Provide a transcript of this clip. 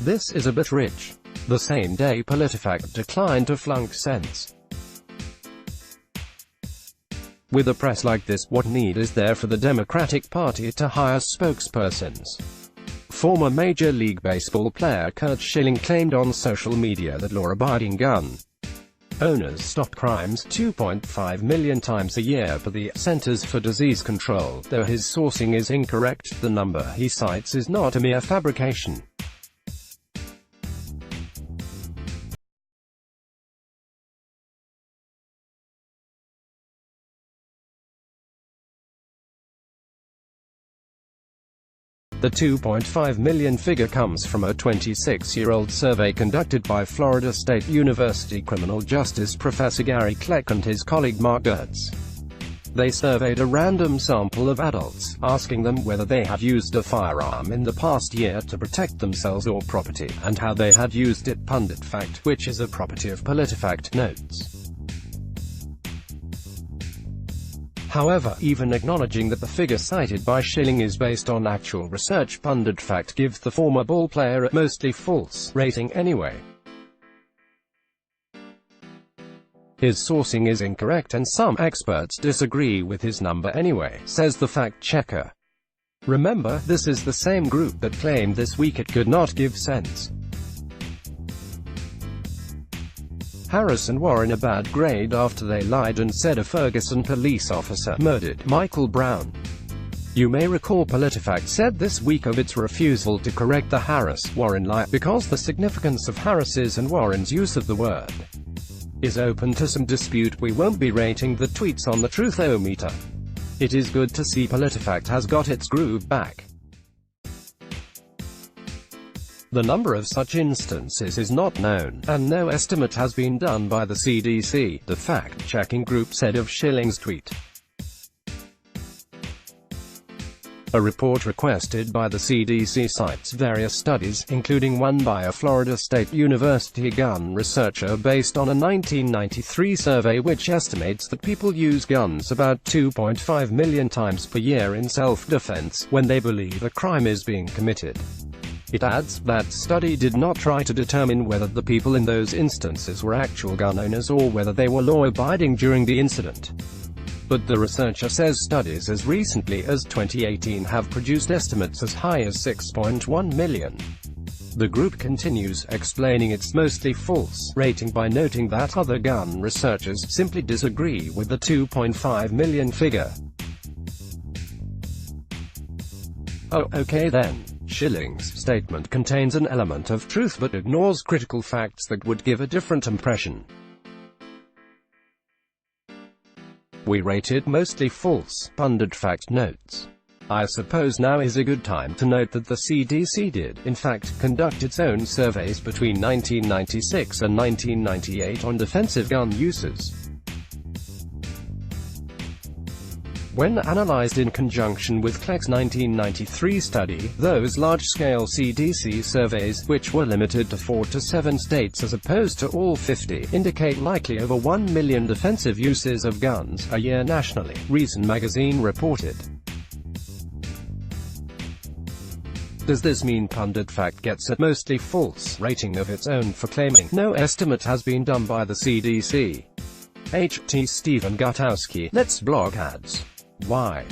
This is a bit rich. The same day PolitiFact declined to flunk Sens. With a press like this, what need is there for the Democratic Party to hire spokespersons? Former Major League Baseball player Curt Schilling claimed on social media that law-abiding gun owners stop crimes 2.5 million times a year per the Centers for Disease Control. Though his sourcing is incorrect, the number he cites is not a mere fabrication. The 2.5 million figure comes from a 26-year-old survey conducted by Florida State University criminal justice professor Gary Kleck and his colleague Mark Gertz. They surveyed a random sample of adults, asking them whether they had used a firearm in the past year to protect themselves or property, and how they had used it. PolitiFact, which is a property of PolitiFact, notes. However, even acknowledging that the figure cited by Schilling is based on actual research, PolitiFact gives the former ball player a mostly false rating anyway. His sourcing is incorrect and some experts disagree with his number anyway, says the fact-checker. Remember, this is the same group that claimed this week it could not give Sens. Harris and Warren a bad grade after they lied and said a Ferguson police officer murdered Michael Brown. You may recall PolitiFact said this week of its refusal to correct the Harris-Warren lie, because the significance of Harris's and Warren's use of the word is open to some dispute. We won't be rating the tweets on the truth-o-meter. It is good to see PolitiFact has got its groove back. The number of such instances is not known, and no estimate has been done by the CDC, the fact-checking group said of Schilling's tweet. A report requested by the CDC cites various studies, including one by a Florida State University gun researcher based on a 1993 survey which estimates that people use guns about 2.5 million times per year in self-defense, when they believe a crime is being committed. It adds, that study did not try to determine whether the people in those instances were actual gun owners or whether they were law-abiding during the incident. But the researcher says studies as recently as 2018 have produced estimates as high as 6.1 million. The group continues, explaining its mostly false rating by noting that other gun researchers simply disagree with the 2.5 million figure. Oh, okay then. Schilling's statement contains an element of truth but ignores critical facts that would give a different impression. We rated mostly false, PolitiFact notes. I suppose now is a good time to note that the CDC did, in fact, conduct its own surveys between 1996 and 1998 on defensive gun uses. When analyzed in conjunction with Kleck's 1993 study, those large-scale CDC surveys, which were limited to 4 to 7 states as opposed to all 50, indicate likely over 1 million defensive uses of guns a year nationally, Reason magazine reported. Does this mean PolitiFact gets a mostly false rating of its own for claiming no estimate has been done by the CDC? H.T. Stephen Gutowski. Let's blog ads. Why?